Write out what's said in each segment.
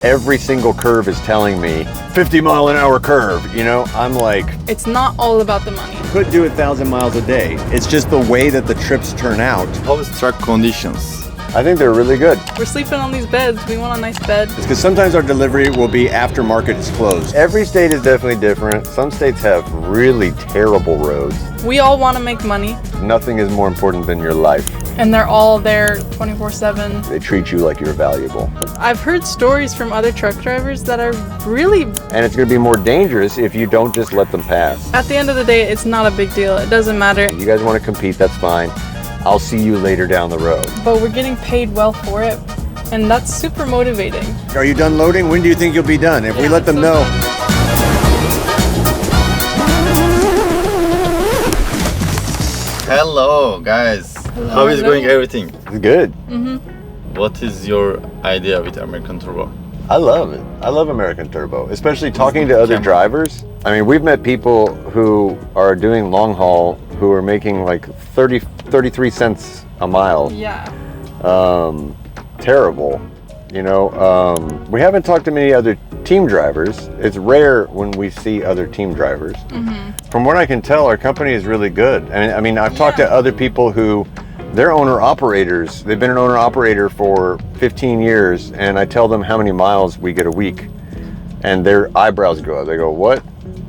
Every single curve is telling me 50 mile an hour curve, you know? I'm like, it's not all about the money. Could do 1,000 miles a day. It's just the way that the trips turn out. How is track conditions? I think they're really good. We're sleeping on these beds. We want a nice bed. It's because sometimes our delivery will be after market is closed. Every state is definitely different. Some states have really terrible roads. We all want to make money. Nothing is more important than your life. And they're all there 24/7. They treat you like you're valuable. I've heard stories from other truck drivers that are really... And it's going to be more dangerous if you don't just let them pass. At the end of the day, it's not a big deal. It doesn't matter. You guys want to compete, that's fine. I'll see you later down the road. But we're getting paid well for it, and that's super motivating. Are you done loading? When do you think you'll be done? If we let them know. Hello, guys. Hello, How is hello. going everything? It's good. What is your idea with American Turbo? I love it. I love American Turbo, especially talking to other drivers. I mean, we've met people who are doing long haul who are making like 33 cents a mile. Yeah. Terrible. You know, we haven't talked to many other team drivers. It's rare when we see other team drivers. From what I can tell, our company is really good. I mean, I've talked to other people who, they're owner-operators. They've been an owner-operator for 15 years, and I tell them how many miles we get a week, and their eyebrows go up. They go, what?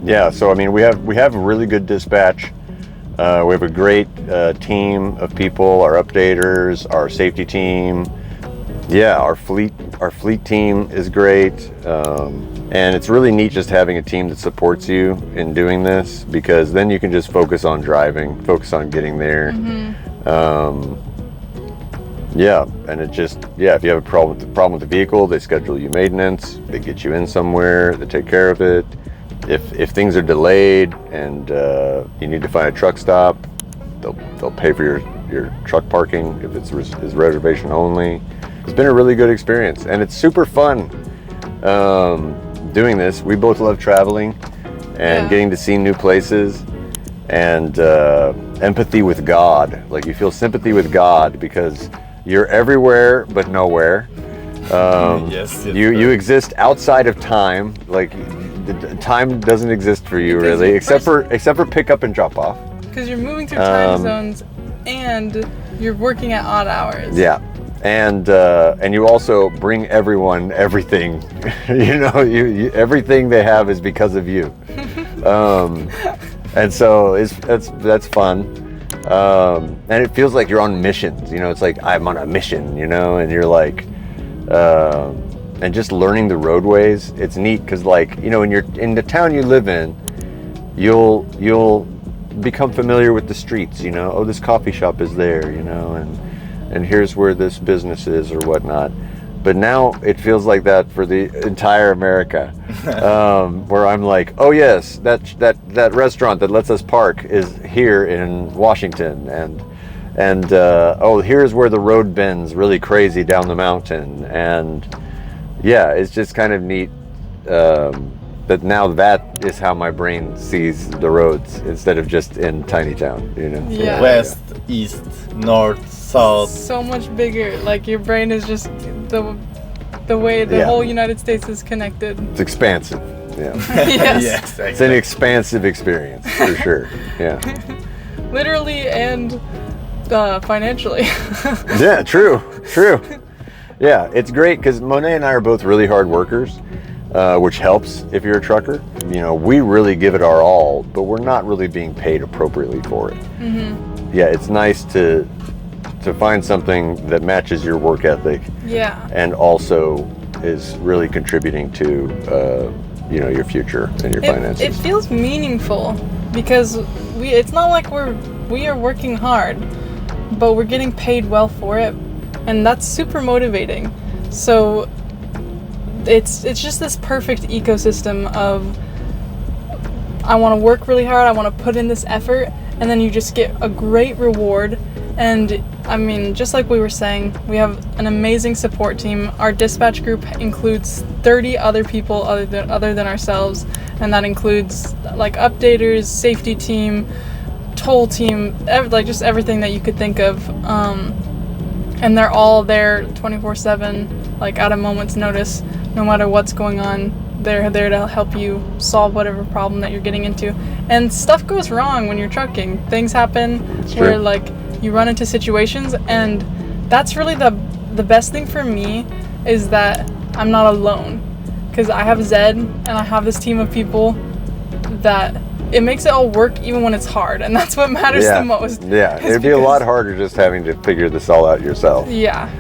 Yeah, so I mean, we have a really good dispatch. We have a great team of people, our updaters, our safety team. Yeah, our fleet team is great. And it's really neat just having a team that supports you in doing this, because then you can just focus on driving, focus on getting there. Yeah, and it just, if you have a problem with the vehicle, they schedule you maintenance, they get you in somewhere, they take care of it. If things are delayed and you need to find a truck stop, they'll pay for your truck parking if it's reservation only. It's been a really good experience, and it's super fun doing this. We both love traveling and getting to see new places, and empathy with God. Like, you feel sympathy with God because you're everywhere but nowhere. Yes. You exist outside of time. Like, time doesn't exist for you really, except for pick up and drop off. Because you're moving through time zones and you're working at odd hours. Yeah. And you also bring everyone everything. You know, everything they have is because of you. And so that's fun. And it feels like you're on missions. You know, it's like I'm on a mission. You know, and you're like, and just learning the roadways. It's neat because, like, you know, when you're in the town you live in, you'll become familiar with the streets. You know, oh, this coffee shop is there. You know, and here's where this business is or whatnot. But now it feels like that for the entire America, where I'm like, oh yes, that restaurant that lets us park is here in Washington, and oh, here's where the road bends really crazy down the mountain, and yeah, it's just kind of neat that now that is how my brain sees the roads instead of just in tiny town, you know. Yeah. West, east, north, south. So much bigger. Like, your brain is just the way the whole United States is connected. It's expansive. Yeah. Yes. Yes, exactly. It's an expansive experience for sure. Yeah. Literally and financially. Yeah, true. Yeah, it's great because Monet and I are both really hard workers, which helps if you're a trucker. You know, we really give it our all, but we're not really being paid appropriately for it. Yeah, it's nice to find something that matches your work ethic. Yeah. And also is really contributing to you know, your future and your finances. It feels meaningful because it's not like we are working hard, but we're getting paid well for it, and that's super motivating. So it's just this perfect ecosystem of, I want to work really hard, I want to put in this effort, and then you just get a great reward. And I mean, just like we were saying, we have an amazing support team. Our dispatch group includes 30 other people other than ourselves, and that includes like updaters, safety team, toll team, like just everything that you could think of. And they're all there 24/7, like at a moment's notice, no matter what's going on, they're there to help you solve whatever problem that you're getting into. And stuff goes wrong when you're trucking. Things happen where like you run into situations, and that's really the best thing for me is that I'm not alone, because I have Zed and I have this team of people that it makes it all work even when it's hard, and that's what matters the most. Yeah, it'd be a lot harder just having to figure this all out yourself. Yeah.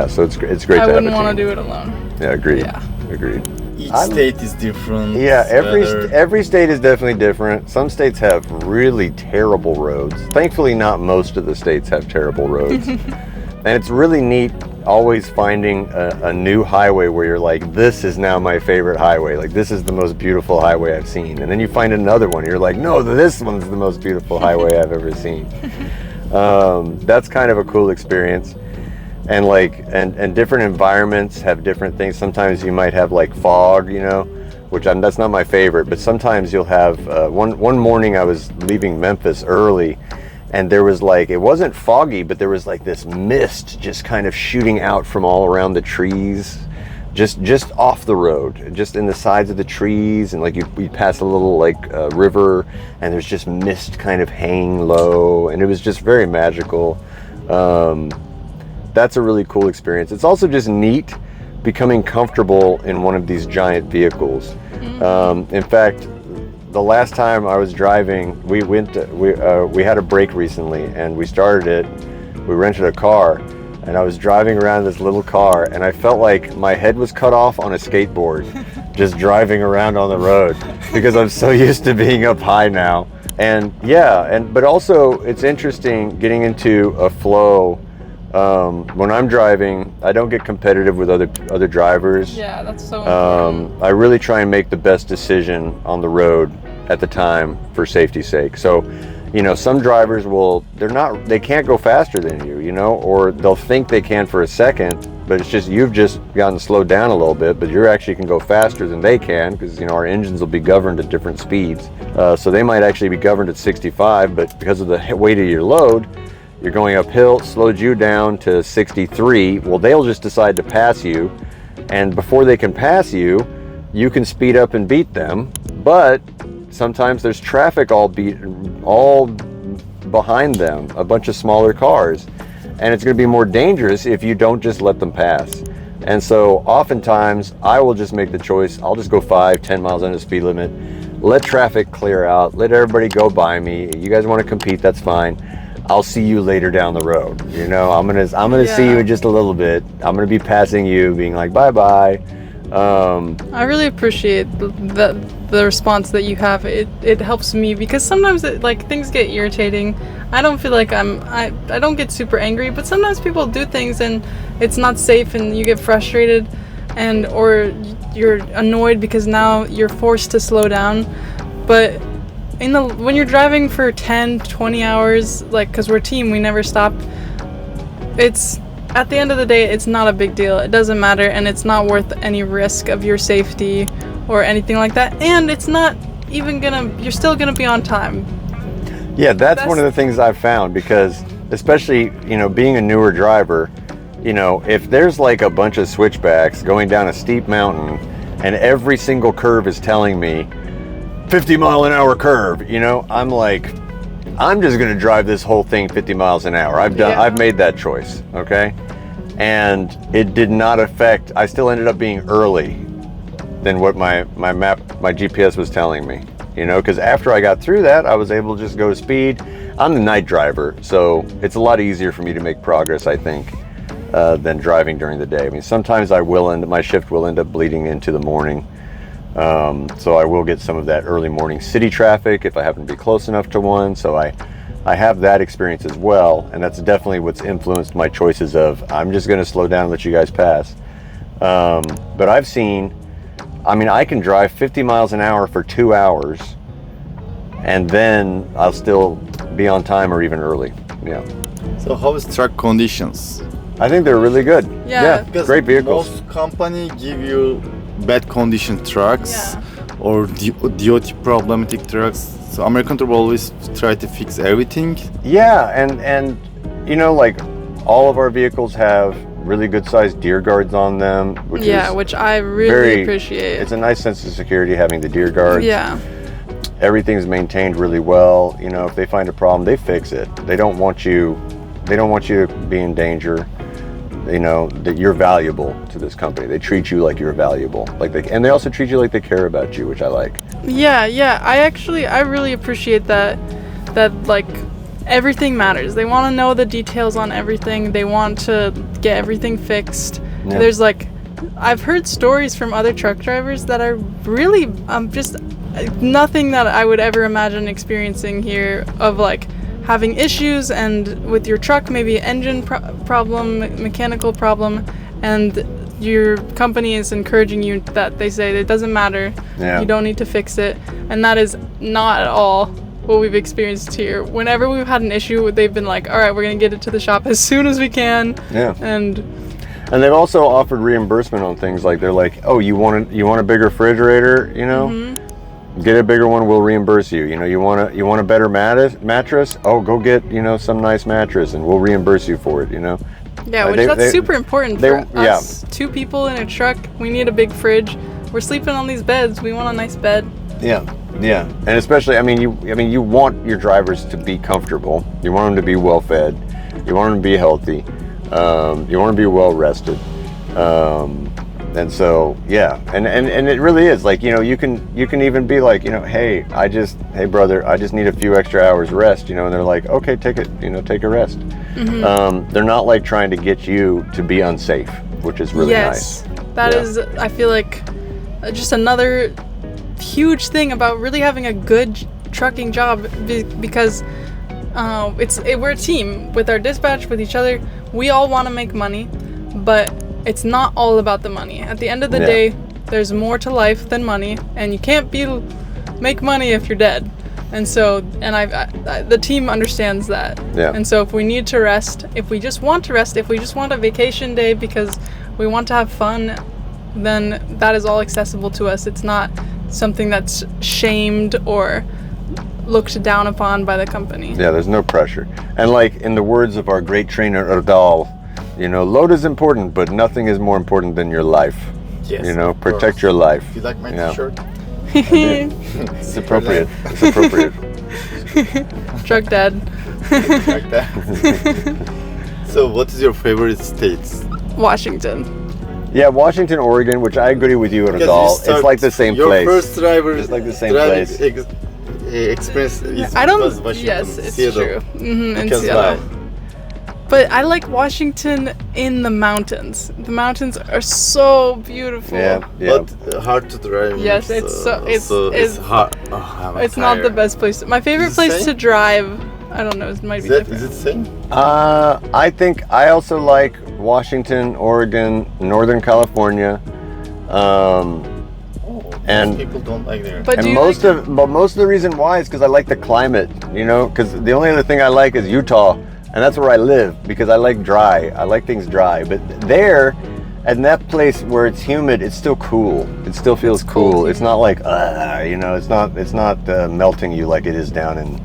So it's great to have a team. I wouldn't want to do it alone. Yeah, agreed. Yeah. Agreed. Each state is different. Yeah, weather. every state is definitely different. Some states have really terrible roads. Thankfully, not most of the states have terrible roads. And it's really neat always finding a new highway where you're like, this is now my favorite highway. Like, this is the most beautiful highway I've seen. And then you find another one. You're like, no, this one's the most beautiful highway I've ever seen. That's kind of a cool experience. And and different environments have different things. Sometimes you might have like fog, which that's not my favorite, but sometimes you'll have, one morning I was leaving Memphis early, and there was it wasn't foggy, but there was this mist just kind of shooting out from all around the trees, just off the road, just in the sides of the trees. And you pass a little river, and there's just mist kind of hanging low, and it was just very magical. That's a really cool experience. It's also just neat becoming comfortable in one of these giant vehicles. In fact, the last time I was driving, we had a break recently, and we started it. We rented a car, and I was driving around this little car, and I felt like my head was cut off on a skateboard, just driving around on the road, because I'm so used to being up high now. And but also it's interesting getting into a flow. When I'm driving, I don't get competitive with other drivers. Yeah, that's so important. I really try and make the best decision on the road at the time for safety's sake. So, some drivers they can't go faster than you, or they'll think they can for a second, but it's just you've just gotten slowed down a little bit, but you actually can go faster than they can, because our engines will be governed at different speeds. So they might actually be governed at 65, but because of the weight of your load, you're going uphill, slowed you down to 63. Well, they'll just decide to pass you, and before they can pass you, you can speed up and beat them. But sometimes there's traffic all behind them, a bunch of smaller cars, and it's going to be more dangerous if you don't just let them pass. And so oftentimes I will just make the choice. I'll just go 5-10 miles under the speed limit, let traffic clear out, let everybody go by me. You guys want to compete, that's fine. I'll see you later down the road. I'm gonna see you in just a little bit. I'm gonna be passing you, being like, bye bye. I really appreciate the response that you have. It helps me, because sometimes things get irritating. I don't feel like I don't get super angry, but sometimes people do things and it's not safe, and you get frustrated, or you're annoyed because now you're forced to slow down. But when you're driving for 10-20 hours, because we're a team, we never stop, it's at the end of the day, it's not a big deal. It doesn't matter, and it's not worth any risk of your safety or anything like that. And it's not even you're still gonna be on time. Yeah, that's one of the things I've found, because especially, being a newer driver, if there's a bunch of switchbacks going down a steep mountain, and every single curve is telling me 50 mile an hour curve, I'm like, I'm just going to drive this whole thing 50 miles an hour. I've made that choice. Okay. And it did not affect, I still ended up being early than what my GPS was telling me, because after I got through that, I was able to just go speed. I'm the night driver, so it's a lot easier for me to make progress, I think, than driving during the day. I mean, sometimes my shift will end up bleeding into the morning. So I will get some of that early morning city traffic if I happen to be close enough to one. So I have that experience as well, and that's definitely what's influenced my choices of, I'm just going to slow down and let you guys pass. But I've seen, I can drive 50 miles an hour for 2 hours, and then I'll still be on time or even early. Yeah. So how is track conditions? I think they're really good. Yeah. Great vehicles. Most company give you bad condition trucks or DOT problematic trucks. So American Turbo always try to fix everything. Yeah, and all of our vehicles have really good sized deer guards on them, which which I really appreciate. It's a nice sense of security having the deer guards. Yeah. Everything's maintained really well. You know, if they find a problem, they fix it. They don't want you to be in danger. You know, that you're valuable to this company. They treat you like you're valuable. And they also treat you like they care about you, which I like. Yeah. I really appreciate that like everything matters. They want to know the details on everything. They want to get everything fixed. Yeah. There's like, I've heard stories from other truck drivers that are really just nothing that I would ever imagine experiencing here, of like having issues and with your truck, maybe engine problem, mechanical problem, and your company is encouraging you that they say it doesn't matter. Yeah. You don't need to fix it. And that is not at all what we've experienced here. Whenever we've had an issue, they've been like, all right, we're going to get it to the shop as soon as we can. Yeah. And they've also offered reimbursement on things, like they're like, oh, you want a bigger refrigerator, you know? Mm-hmm. Get a bigger one, we'll reimburse you. You know, you want a better mattress? Oh, go get, you know, some nice mattress and we'll reimburse you for it, you know? Yeah, which that's super important for us. 2 people in a truck, we need a big fridge. We're sleeping on these beds. We want a nice bed. Yeah. And especially, you want your drivers to be comfortable. You want them to be well fed. You want them to be healthy. You want to be well rested. And so, yeah, and it really is like, you know, you can even be like, you know, hey brother, I just need a few extra hours rest, you know, and they're like, okay, take a rest. Mm-hmm. They're not like trying to get you to be unsafe, which is really nice. That is, I feel like, just another huge thing about really having a good trucking job, because we're a team with our dispatch, with each other. We all want to make money, but it's not all about the money. At the end of the day, there's more to life than money, and you can't make money if you're dead. And so, the team understands that. Yeah. And so if we need to rest, if we just want to rest, if we just want a vacation day because we want to have fun, then that is all accessible to us. It's not something that's shamed or looked down upon by the company. Yeah, there's no pressure. And like in the words of our great trainer Erdal, you know, load is important, but nothing is more important than your life. Yes. You know, protect your life. You like my t-shirt? It's appropriate. It's appropriate. Truck dad. Like that. So, what is your favorite states? Washington. Yeah, Washington, Oregon, which I agree with you, Erdal. It's like the same place. Your first driver. It's like the same place. Experience is Washington. Yes, it's Seattle. true. Mm-hmm, in Because Seattle. why? But I like Washington in the mountains. The mountains are so beautiful. Yeah. But hard to drive. Yes, it's hard. Oh, it's not the best place. My favorite place to drive, I don't know, it might be different. Is it same? I think I also like Washington, Oregon, Northern California. And people don't like there. But most of the reason why is because I like the climate, you know, because the only other thing I like is Utah. And that's where I live because I like dry. I like things dry. But there, in that place where it's humid, it's still cool. It still feels cool. It's not like, you know, it's not melting you like it is down in,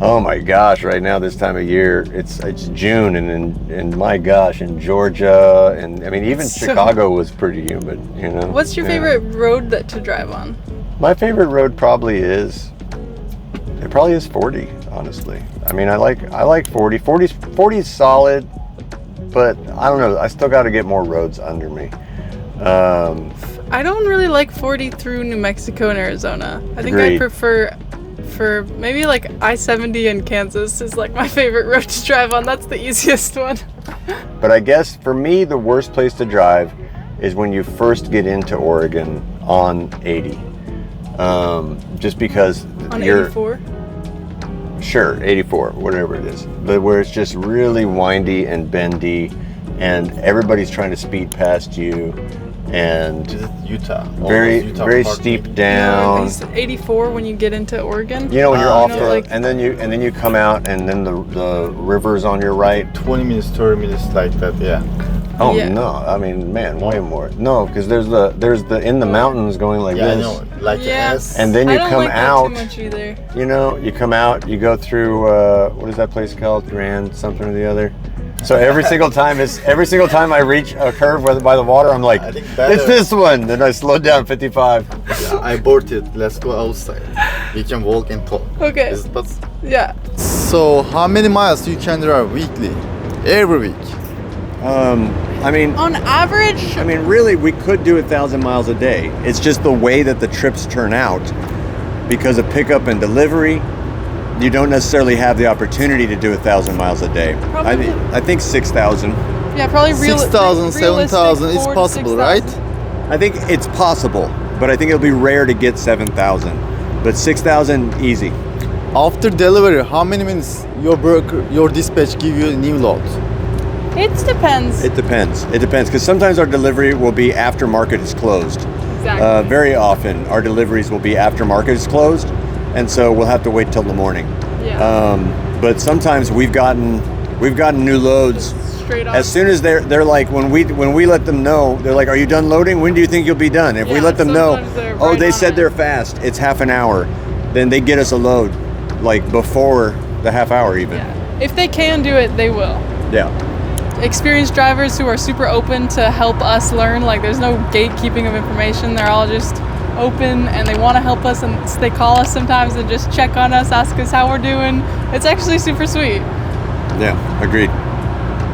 oh my gosh, right now this time of year, it's June and my gosh, in Georgia, and I mean, even Chicago was pretty humid, you know. What's your favorite road to drive on? My favorite road probably is 40, honestly. I mean, I like 40. 40 is solid, but I don't know. I still got to get more roads under me. I don't really like 40 through New Mexico and Arizona. I think I prefer for maybe like I-70 in Kansas is like my favorite road to drive on. That's the easiest one. But I guess for me, the worst place to drive is when you first get into Oregon on 80. Just because on 84? Sure, 84, whatever it is. But where it's just really windy and bendy and everybody's trying to speed past you, and is it Utah? Very steep down. No, 84 when you get into Oregon. You know, when you're off and then you come out and then the river's on your right. 20 minutes, 30 minutes like that, yeah. Oh no! I mean, man, way more. No, because there's the in the mountains going like this. I know, like S. And then you come out. That too much either. You know, you come out. You go through what is that place called? Grand something or the other. So every single time I reach a curve by the water, I'm like, I think better. it's this one. Then I slow down 55. I bought it. Let's go outside. We can walk and talk. Okay. Is it possible? Yeah. So how many miles you can drive weekly? Every week? I mean, On average, really, we could do 1,000 miles a day. It's just the way that the trips turn out. Because of pickup and delivery, you don't necessarily have the opportunity to do 1,000 miles a day. Probably. I think 6,000. yeah, probably 6,000, 7,000 is possible, right? I think it's possible, but I think it'll be rare to get 7,000. But 6,000, easy. After delivery, how many minutes your dispatch give you a new load? It depends. It depends. It depends, because sometimes our delivery will be after market is closed. Exactly. Very often, our deliveries will be after market is closed, and so we'll have to wait till the morning. Yeah. But sometimes we've gotten new loads. Straight up. As soon as they're like, when we let them know, they're like, "Are you done loading? When do you think you'll be done?" If we Yeah, let them know, sometimes they're "Oh, right they on said it. they're fast. It's half an hour," then they get us a load, like before the half hour even. Yeah. If they can do it, they will. Yeah. Experienced drivers who are super open to help us learn. Like, there's no gatekeeping of information. They're all just open and they want to help us, and they call us sometimes and just check on us, ask us how we're doing. It's actually super sweet. Yeah. Agreed.